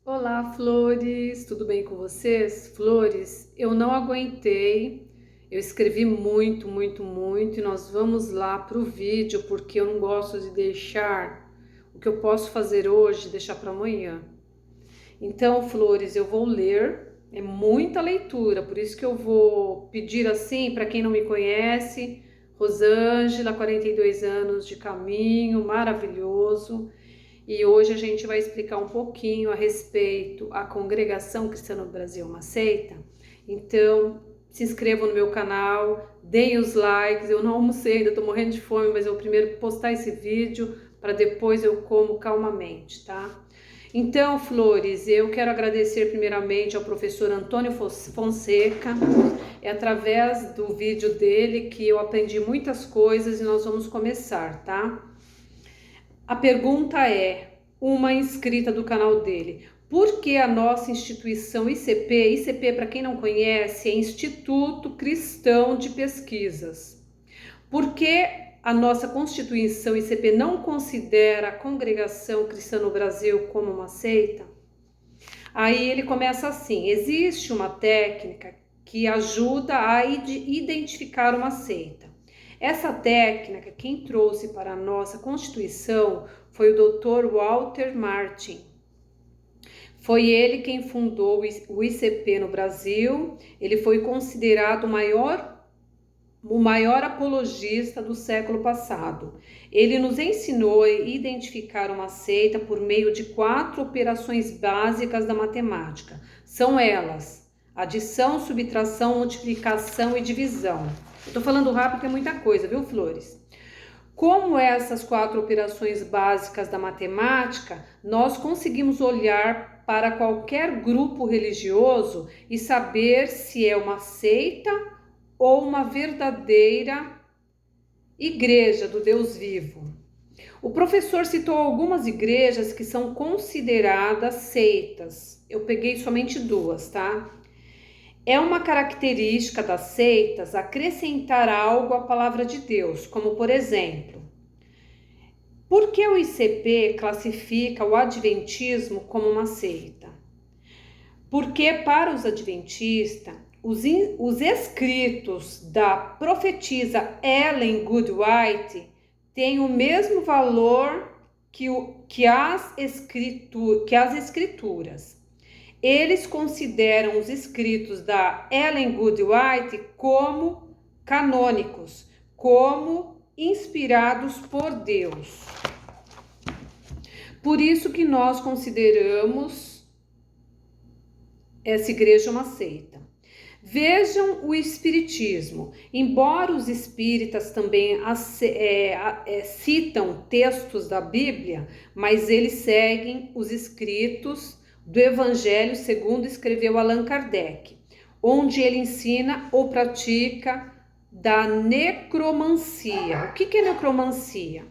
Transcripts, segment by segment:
Olá, Flores, tudo bem com vocês? Flores, eu não aguentei, eu escrevi muito e nós vamos lá pro vídeo porque eu não gosto de deixar o que eu posso fazer hoje, deixar para amanhã. Então, Flores, eu vou ler, é muita leitura, por isso que eu vou pedir assim, para quem não me conhece, Rosângela, 42 anos de caminho, maravilhoso. E hoje a gente vai explicar um pouquinho a respeito à Congregação Cristã no Brasil, uma seita. Então, se inscrevam no meu canal, deem os likes. Eu não almocei, ainda estou morrendo de fome, mas eu vou primeiro postar esse vídeo para depois eu como calmamente, tá? Então, Flores, eu quero agradecer primeiramente ao professor Antônio Fonseca. É através do vídeo dele que eu aprendi muitas coisas e nós vamos começar, tá? A pergunta é, uma inscrita do canal dele, por que a nossa instituição ICP, ICP para quem não conhece, é Instituto Cristão de Pesquisas, por que a nossa Constituição ICP não considera a Congregação Cristã no Brasil como uma seita? Aí ele começa assim, existe uma técnica que ajuda a identificar uma seita. Essa técnica, quem trouxe para a nossa Constituição foi o Dr. Walter Martin. Foi ele quem fundou o ICP no Brasil. Ele foi considerado o maior apologista do século passado. Ele nos ensinou a identificar uma seita por meio de 4 operações básicas da matemática. São elas: adição, subtração, multiplicação e divisão. Eu tô falando rápido porque é muita coisa, viu, Flores? Como essas 4 operações básicas da matemática, nós conseguimos olhar para qualquer grupo religioso e saber se é uma seita ou uma verdadeira igreja do Deus vivo. O professor citou algumas igrejas que são consideradas seitas. Eu peguei somente 2, tá? É uma característica das seitas acrescentar algo à palavra de Deus, como por exemplo, por que o ICP classifica o adventismo como uma seita? Porque para os adventistas, os escritos da profetisa Ellen G. White têm o mesmo valor que as escrituras. Eles consideram os escritos da Ellen G. White como canônicos, como inspirados por Deus. Por isso que nós consideramos essa igreja uma seita. Vejam o espiritismo. Embora os espíritas também citam textos da Bíblia, mas eles seguem os escritos do Evangelho segundo escreveu Allan Kardec, onde ele ensina ou pratica da necromancia. O que é necromancia?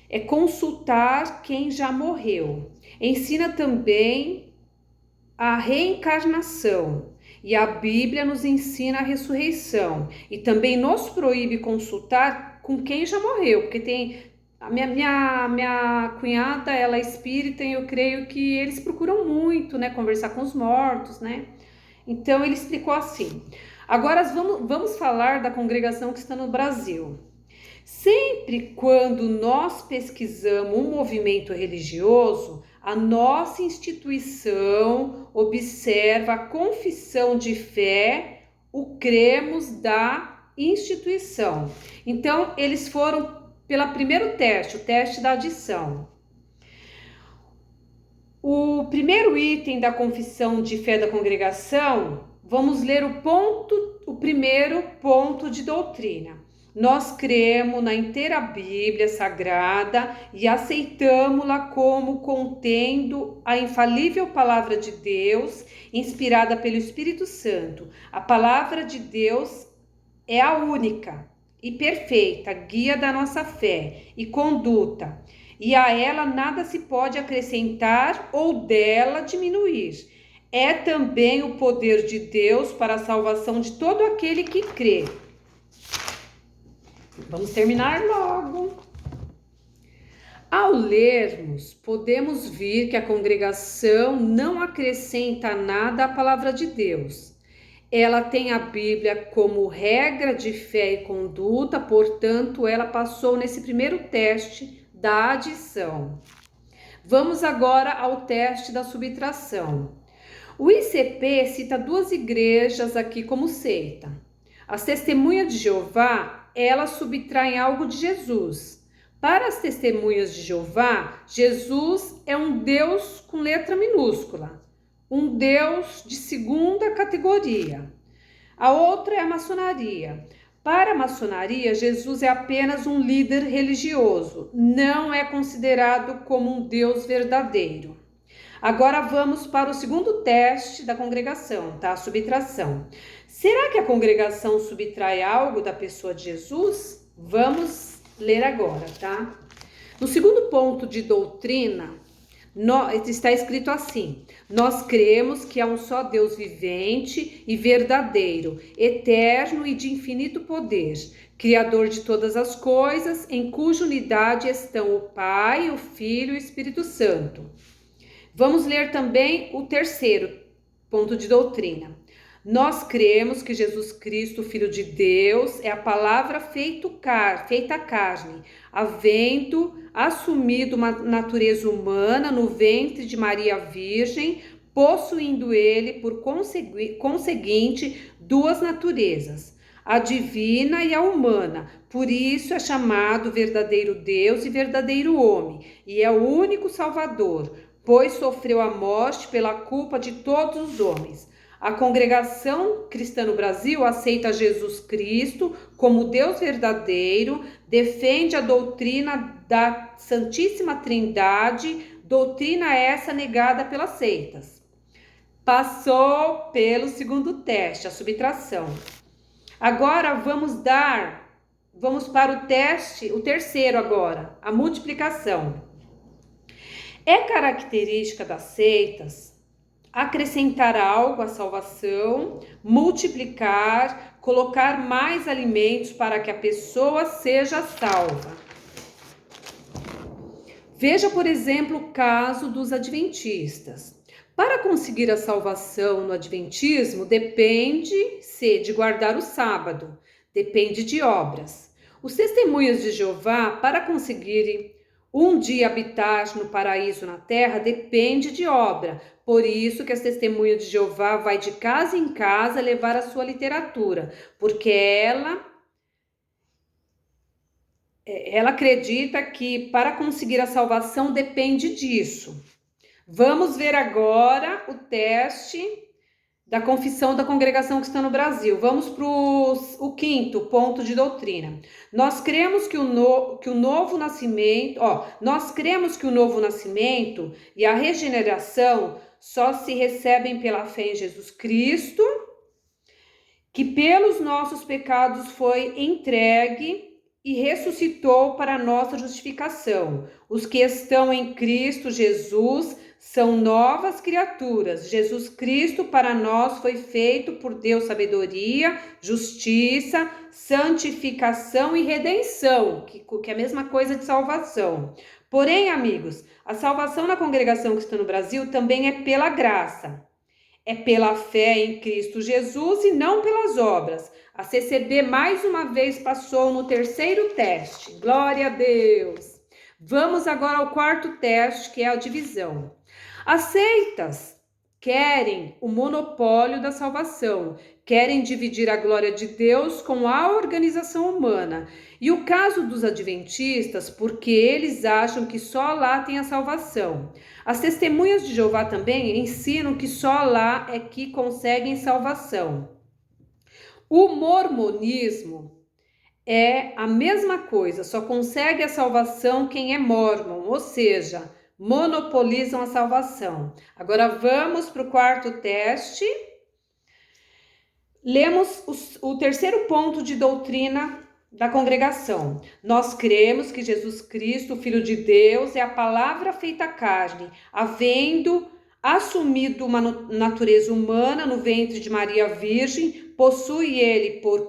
É consultar quem já morreu. Ensina também a reencarnação. E a Bíblia nos ensina a ressurreição. E também nos proíbe consultar com quem já morreu, porque tem... A minha cunhada, ela é espírita e eu creio que eles procuram muito, né, conversar com os mortos, né? Então, ele explicou assim. Agora, vamos falar da congregação que está no Brasil. Sempre quando nós pesquisamos um movimento religioso, a nossa instituição observa a confissão de fé, o cremos da instituição. Então, eles foram pelo primeiro teste, o teste da adição. O primeiro item da confissão de fé da congregação, vamos ler o primeiro ponto de doutrina. Nós cremos na inteira Bíblia Sagrada e aceitamos-la como contendo a infalível palavra de Deus, inspirada pelo Espírito Santo. A palavra de Deus é a única e perfeita guia da nossa fé e conduta, e a ela nada se pode acrescentar ou dela diminuir. É também o poder de Deus para a salvação de todo aquele que crê. Vamos terminar logo. Ao lermos, podemos ver que a congregação não acrescenta nada à palavra de Deus. Ela tem a Bíblia como regra de fé e conduta, portanto, ela passou nesse primeiro teste da adição. Vamos agora ao teste da subtração. O ICP cita duas igrejas aqui como seita. As Testemunhas de Jeová, elas subtraem algo de Jesus. Para as Testemunhas de Jeová, Jesus é um Deus com letra minúscula, um Deus de segunda categoria. A outra é a maçonaria. Para a maçonaria, Jesus é apenas um líder religioso, não é considerado como um Deus verdadeiro. Agora vamos para o segundo teste da congregação, tá? A subtração. Será que a congregação subtrai algo da pessoa de Jesus? Vamos ler agora, tá? No segundo ponto de doutrina, está escrito assim: nós cremos que há um só Deus vivente e verdadeiro, eterno e de infinito poder, Criador de todas as coisas, em cuja unidade estão o Pai, o Filho e o Espírito Santo. Vamos ler também o terceiro ponto de doutrina. Nós cremos que Jesus Cristo, Filho de Deus, é a palavra feita carne, havendo assumido uma natureza humana no ventre de Maria Virgem, possuindo ele, por conseguinte, duas naturezas, a divina e a humana. Por isso é chamado verdadeiro Deus e verdadeiro homem, e é o único Salvador, pois sofreu a morte pela culpa de todos os homens. A congregação cristã no Brasil aceita Jesus Cristo como Deus verdadeiro, defende a doutrina da Santíssima Trindade, doutrina essa negada pelas seitas. Passou pelo segundo teste, a subtração. Agora vamos para o terceiro agora, a multiplicação. É característica das seitas acrescentar algo à salvação, multiplicar, colocar mais alimentos para que a pessoa seja salva. Veja, por exemplo, o caso dos adventistas. Para conseguir a salvação no adventismo, depende-se de guardar o sábado, depende de obras. Os testemunhas de Jeová, para conseguirem um dia habitar no paraíso na terra, depende de obra. Por isso que as testemunhas de Jeová vai de casa em casa levar a sua literatura, porque ela acredita que para conseguir a salvação depende disso. Vamos ver agora o teste da confissão da congregação cristã no Brasil. Vamos para o quinto ponto de doutrina. Nós cremos que o novo nascimento e a regeneração só se recebem pela fé em Jesus Cristo, que pelos nossos pecados foi entregue e ressuscitou para a nossa justificação. Os que estão em Cristo Jesus são novas criaturas. Jesus Cristo para nós foi feito por Deus sabedoria, justiça, santificação e redenção, que é a mesma coisa de salvação. Porém, amigos, a salvação na congregação cristã no Brasil também é pela graça. É pela fé em Cristo Jesus e não pelas obras. A CCB mais uma vez passou no terceiro teste. Glória a Deus! Vamos agora ao quarto teste, que é a divisão. As seitas querem o monopólio da salvação, querem dividir a glória de Deus com a organização humana. E o caso dos adventistas, porque eles acham que só lá tem a salvação. As testemunhas de Jeová também ensinam que só lá é que conseguem salvação. O mormonismo é a mesma coisa, só consegue a salvação quem é mórmon, ou seja, monopolizam a salvação. Agora vamos para o quarto teste. Lemos o terceiro ponto de doutrina da congregação. Nós cremos que Jesus Cristo, Filho de Deus, é a palavra feita carne, havendo assumido uma natureza humana no ventre de Maria Virgem, possui ele, por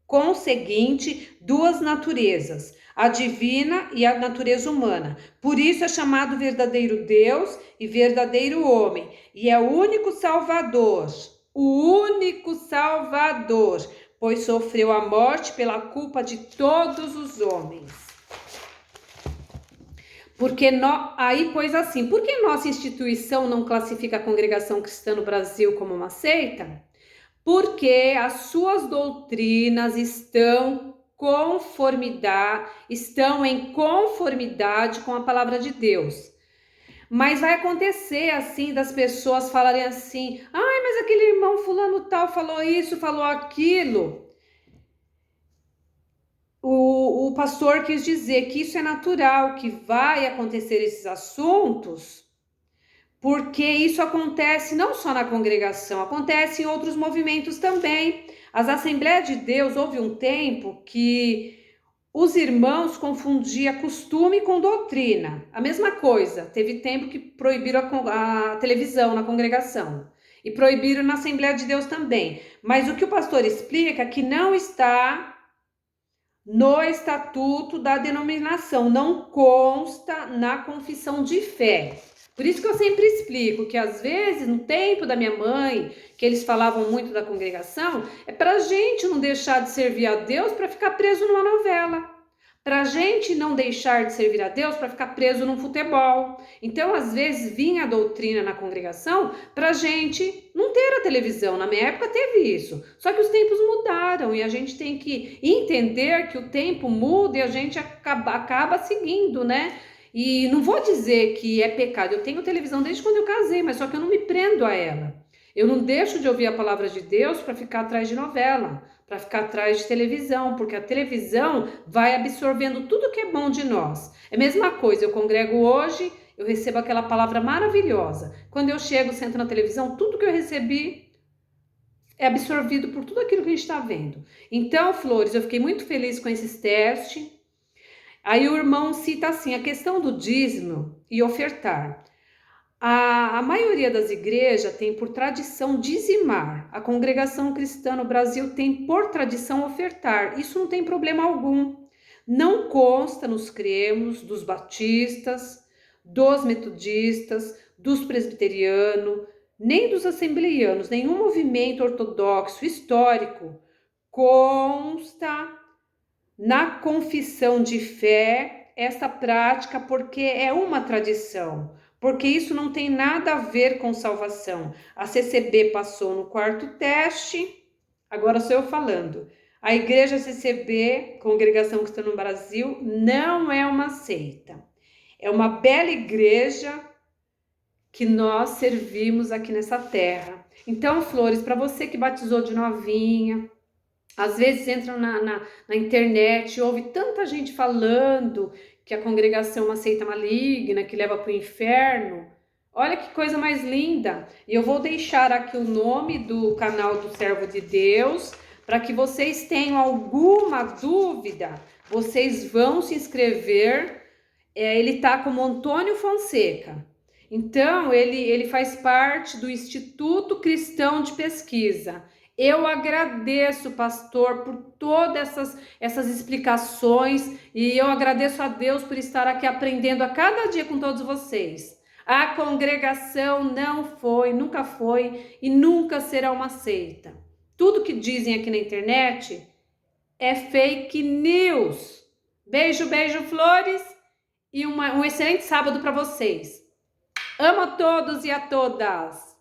conseguinte, duas naturezas, a divina e a natureza humana. Por isso é chamado verdadeiro Deus e verdadeiro homem. E é o único Salvador, pois sofreu a morte pela culpa de todos os homens. Por que nossa instituição não classifica a Congregação Cristã no Brasil como uma seita? Porque as suas doutrinas estão em conformidade com a palavra de Deus. Mas vai acontecer assim, das pessoas falarem assim, ai, mas aquele irmão fulano tal falou isso, falou aquilo. O pastor quis dizer que isso é natural, que vai acontecer esses assuntos, porque isso acontece não só na congregação, acontece em outros movimentos também. As Assembleias de Deus, houve um tempo que os irmãos confundiam costume com doutrina. A mesma coisa, teve tempo que proibiram a televisão na congregação. E proibiram na Assembleia de Deus também. Mas o que o pastor explica é que não está no estatuto da denominação, não consta na confissão de fé. Por isso que eu sempre explico que às vezes, no tempo da minha mãe, que eles falavam muito da congregação, é para a gente não deixar de servir a Deus para ficar preso numa novela. Para a gente não deixar de servir a Deus para ficar preso num futebol. Então, às vezes, vinha a doutrina na congregação para a gente não ter a televisão. Na minha época teve isso. Só que os tempos mudaram e a gente tem que entender que o tempo muda e a gente acaba seguindo, né? E não vou dizer que é pecado. Eu tenho televisão desde quando eu casei, mas só que eu não me prendo a ela. Eu não deixo de ouvir a palavra de Deus para ficar atrás de novela, para ficar atrás de televisão, porque a televisão vai absorvendo tudo que é bom de nós. É a mesma coisa, eu congrego hoje, eu recebo aquela palavra maravilhosa. Quando eu chego, sento na televisão, tudo que eu recebi é absorvido por tudo aquilo que a gente está vendo. Então, Flores, eu fiquei muito feliz com esses testes. Aí o irmão cita assim, a questão do dízimo e ofertar. A maioria das igrejas tem por tradição dizimar. A congregação cristã no Brasil tem por tradição ofertar. Isso não tem problema algum. Não consta nos cremos dos batistas, dos metodistas, dos presbiterianos, nem dos assembleianos. Nenhum movimento ortodoxo histórico consta na confissão de fé essa prática, porque é uma tradição. Porque isso não tem nada a ver com salvação. A CCB passou no quarto teste, agora sou eu falando. A igreja CCB, Congregação Cristã no Brasil, não é uma seita. É uma bela igreja que nós servimos aqui nessa terra. Então, Flores, para você que batizou de novinha, às vezes entra na internet, ouve tanta gente falando que a congregação é uma seita maligna, que leva para o inferno. Olha que coisa mais linda. E eu vou deixar aqui o nome do canal do Servo de Deus, para que vocês tenham alguma dúvida, vocês vão se inscrever. Ele tá como Antônio Fonseca. Então, ele faz parte do Instituto Cristão de Pesquisa. Eu agradeço, pastor, por todas essas explicações e eu agradeço a Deus por estar aqui aprendendo a cada dia com todos vocês. A congregação não foi, nunca foi e nunca será uma seita. Tudo que dizem aqui na internet é fake news. Beijo, beijo, Flores, e um excelente sábado para vocês. Amo a todos e a todas.